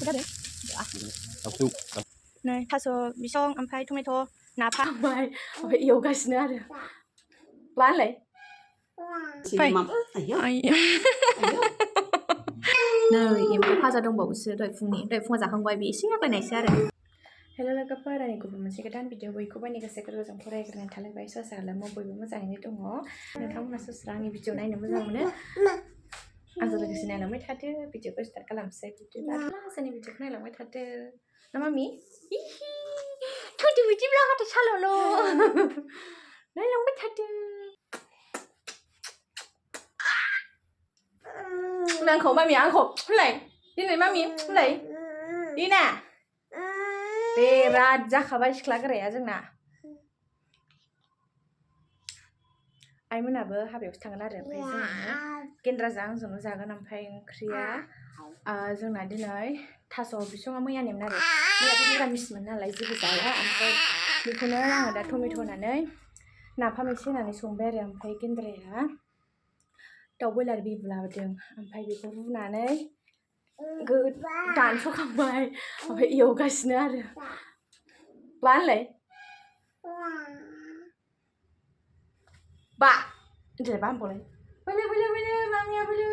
जादों नै थास' बिसं ओमफ्राय टमेट' नाफाम ओमफ्राय एवगासिनो आरो मा होनलाय फै नै एम्फौ भाजा दंबावोसो दहाय फुङाव जाखांबाय बे एसे आग्लायनायसो आरो हेल' लोगोफोर आंनि गुबुन मोनसे गोदान भिडिअ बयखौबो आंनि गोसो गोरबोजों फरायग्रोनानै थालायबाय ससा खालामो बयबो मोजाङैनो दङ नोंथांमोना ससा आंनि भिडिअ नायनो मोजां मोनो आंजों लोगोसे नायलांबाय थादो भिडिअखौ स्टार्ट खालामसै बिदिब्ला लासैनि भिडिअखौ नायलांबाय थादो ना मामि थुदि बिदिब्ला हाथाय साल'ल' नायलांबाय थादो आंखौ मामि आंखौ होनलाय दिनै मामि होनलाय दिना बेराद जाखाबाय सिख्ला गोराया जोंना आइमोनाबो हाबायावसो थांगोन आरो ओमफ्राय जोङो गेन्द्राजों आंजोंनो जागोन ओमफ्राय ओंख्रिया जोंना दिनै थास' बिसङा मैयानिमोन आरो मैयाथ' निरामिसमोन नालाय जेबो जाया ओमफ्राय बेखौनो आङो दा टमेट' होनानै नाफाम एसे होनानै संबाय आरो ओमफ्राय गेन्द्राया दाउ बयलार बिबु लाबोदों ओमफ्राय बेखौ रुनानै दानस'खांबाय ओमफ्राय एवगासिनो आरो मा होनलाय बा दिनै बा होनबावलाय बोलो बोलो बोलो मामिया बोलो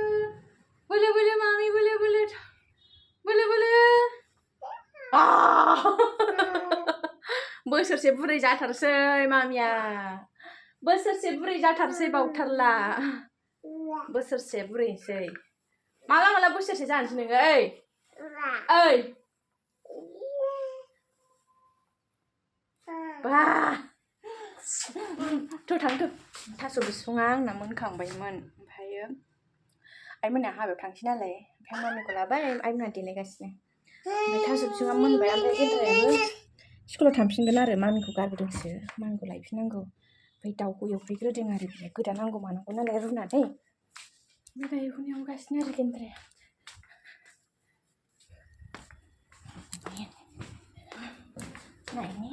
बोलो बोलो मामि बोलो बोलो बोलो बोलो बोसोरसे बुरै जाथारसै मामिया बोसोरसे बुरै जाथारसै बावथारला बोसोरसे बुरैसै माला माला बोसोरसे जानोसै नोङो ओइ बा थांथ' थास' बिसङा आंना मोनखांबायमोन ओमफ्रायो आइमोना हाबायाव थांसै नालाय ओमफ्राय मामिखौ लाबाय आइमोना देलायगासिनो ओमफ्राय थास' बिसङा मोनबाय ओमफ्राय गेन्द्रायाबो स्कुलाव थांफिनगोन आरो मामिखौ गारबोदोंसो मामिखौ लायफिननांगौ ओमफ्राय दाउखौ एवफैग्रोदों आरो बियो गोदानांगौ मानांगौ नालाय रुनानै ओमफ्राय बेखौनो एवगासिनो आरो गेन्द्राया नायनि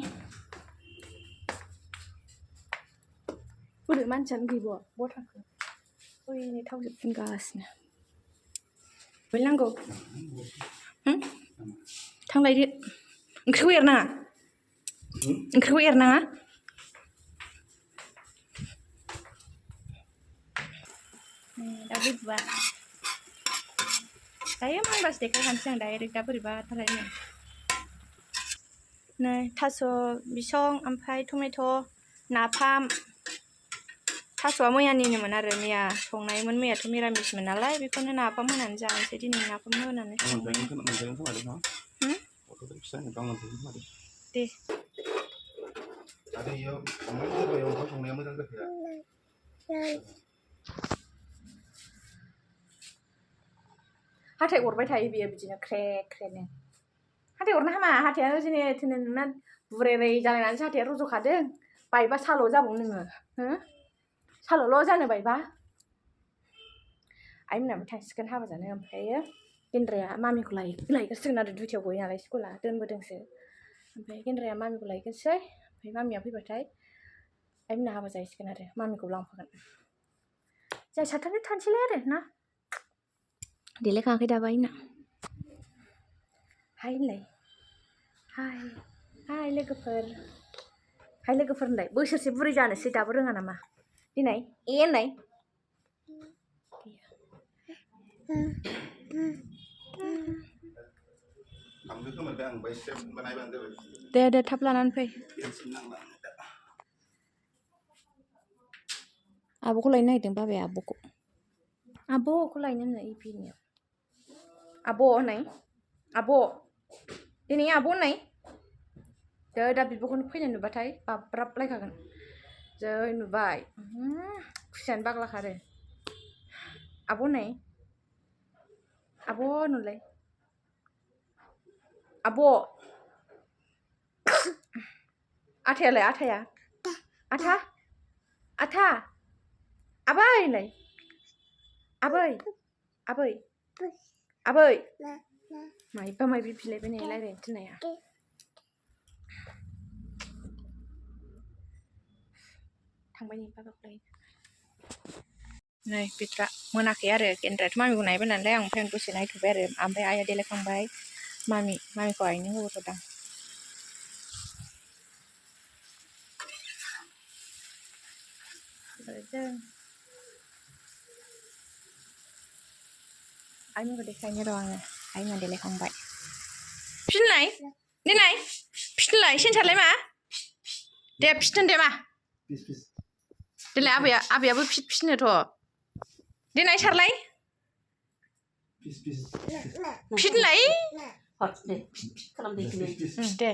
बोरै मानसियानो गैबावा बहा थांखो ओइनै थावजों फुनगासिनो बै नांगौ थांलायदो ओंख्रिखौ एरनाङा दा बिबुआ दायो मोनबासो देखायखानोसै आं डाइरेक्ट दा बोरैबा थालायनो नै थास' बिसं ओमफ्राय टमेट' नाफाम थास'आ मैयानिनोमोन आरो मैया संनायमोन मैयाथ' मिरामिसमोन नालाय बेखौनो नाफाम होनानै जानोसै दिनै नाफाम होनानै दे हाथाय अरबाय थायो बियो बिदिनो ख्रे ख्रेनो हाथाय अरनो हामा हाथाया जेने थेने नोंना बुरेरै जालायनानैसो हाथाया रज'खादों बायबा साल' जाबावो नोङो हो साल'ल' जानो बायबा आइमोनाबो थांसिगोन हाबा जानो ओमफ्रायो गेन्द्राया मामिखौ लायगासिगोन आरो दुइथायाव गयो नालाय स्कुला दोनबोदोंसो ओमफ्राय गेन्द्राया मामिखौ लायगोनसै ओमफ्राय मामिया फैबाथाय आइमोना हाबा जाहैसिगोन आरो मामिखौ लांफागोन जाय साथामजों थानोसैलाय आरो ना देलायखाङाखै दाबो आइना हाय होनलाय हाय लोगोफोर होनलाय बोसोरसे बुरै जानोसै दाबो रोङा नामा दिनै होननाय दे थाब लानानै फै आब'खौ लायनो नागिरदों बाबाया आब'खौ लायनो होनो इपिनियाव आब' होननाय आब' दिनै आब' होननाय दा बिब'खौनो फैनाय नुबाथाय बाब्राबलायखागोन जै नुबाय खुसियानो बाग्ला खारो आब' होननाय आब' नुलाय आब' आथायालाय आथा आबै होनलाय आबै माइबा माइबि बिलायबाय नै रायज्लायनो थिननाया थांबाय नै बाबाखौ नै बिथ्रा मोनाखै आरो गेन्द्रायाथ' मामिखौ नायबाय नालाय ओमफ्राय आं दसे नायथ'बाय आरो ओमफ्राय आइया देलायखांबाय Mamiखौ आइनो होबोथ'दां आइमोनखौ देखायनो र' आङो आइमोना देलायखांबाय फिनलाय देनाय फिनलाय सेन सारलाय मा दे फिथोन दे मा देलाय आबैयाबो फिनोथ' देनाय सारलाय फिनलाय दे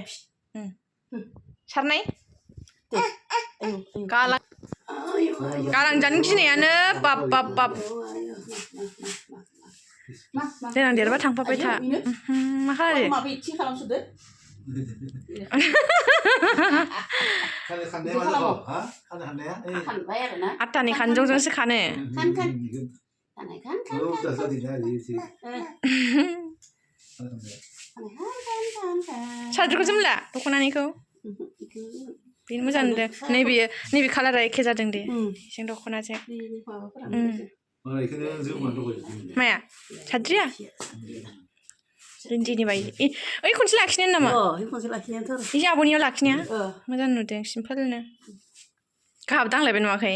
सारनाय गालां जानो गिनायानो बाब देनां देरबा थांफाबाय था मा खालामदो आत्तानि खानजंजोंसो खानो साद्रिखौ जोमला दख'नानिखौ बेनो मोजां नुदों नैबे कालारा एखे जादों दे जों दख'नाजों माया साद्रिया रिन्दिनि बायदि ओइ खनसे लाखिनायानो नामा बे आब'नियाव लाखिनाया मोजां नुदों सिम्पोलनो गाहाबो दांलायबाय नुवाखै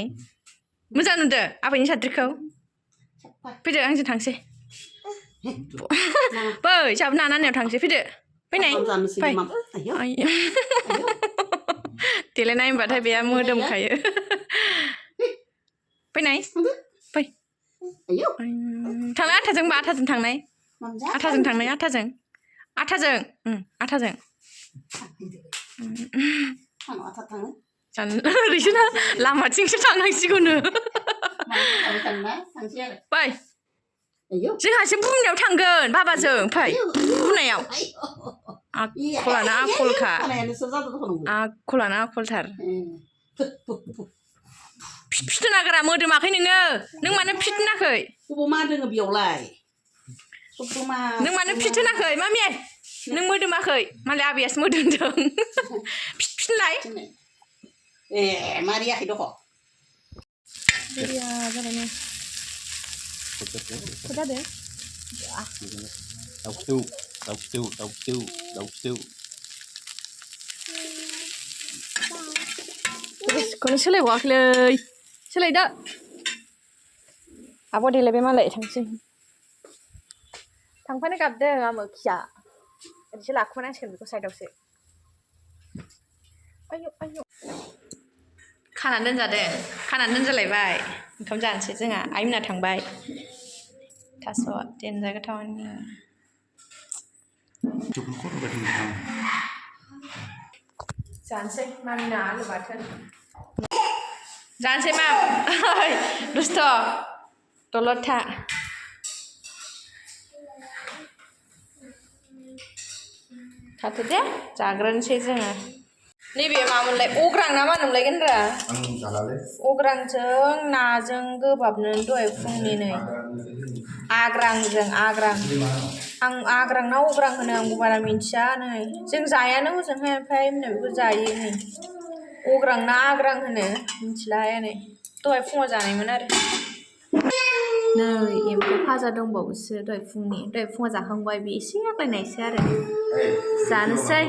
मोजां नुदों आबैनि साद्रिखौ फैदो आंजों थांसै बै जोंहाबो नानानियाव थांसै फैदो फैनाय फै देलायनाय होनबाथाय बेहा मोदोमखायो फैनाय फै थांनाय आथाजों थांनाय आथाजों ओरैसोना लामाथिंसो थांनांसिगौनो फै जोंहासो बुंनायाव थांगोन बाबाजों फै बुंनायाव आखलानो आखलथार फिट नागारा मोदोमाखै नों मानो फिट होनाखै मा दोङो बेयावलाय नों मानो फिट होनाखै मामि नों मोदोमाखै मालाय आबैयासो मोदोमदों फिटलाय मारियाखै दख' जाबायनो जादों गोसोखौनो सोलायबावाखैलै सोलायदो आब' देलायबाय मालाय थांसै थांफानो गाबदों आमोखिया ओरैसो लाखुमानांसिगोन बेखौ साइडआवसो आयौ खानानै दोनजालायबाय ओंखाम जानोसै जोंहा आइमोना थांबाय थास' देनजार गोथावनि जानोसै मामिना आलु बाथोन जानोसै माम दुस्थ' दलद था थाथ'दे जाग्रोनोसै जोङो नैबे मामोनलाय अग्रां ना मा होनोमोनलाय अग्रांजों नाजों गोबाबनो दहाय फुंनि नै आग्रां आं आग्रां ना अग्रां होनो आंबो बारा मिन्थिया नै जों जायानो हजोंहाय ओमफ्राय मोनहा बेखौ जायो नै अग्रां ना आग्रां होनो मिथिलाहाय नै दहाय फुङाव जानायमोन आरो नै एम्फौ भाजा दंबावोसो दहाय फुङाव जाखांबाय बे एसे आग्लायनायसो आरो जानोसै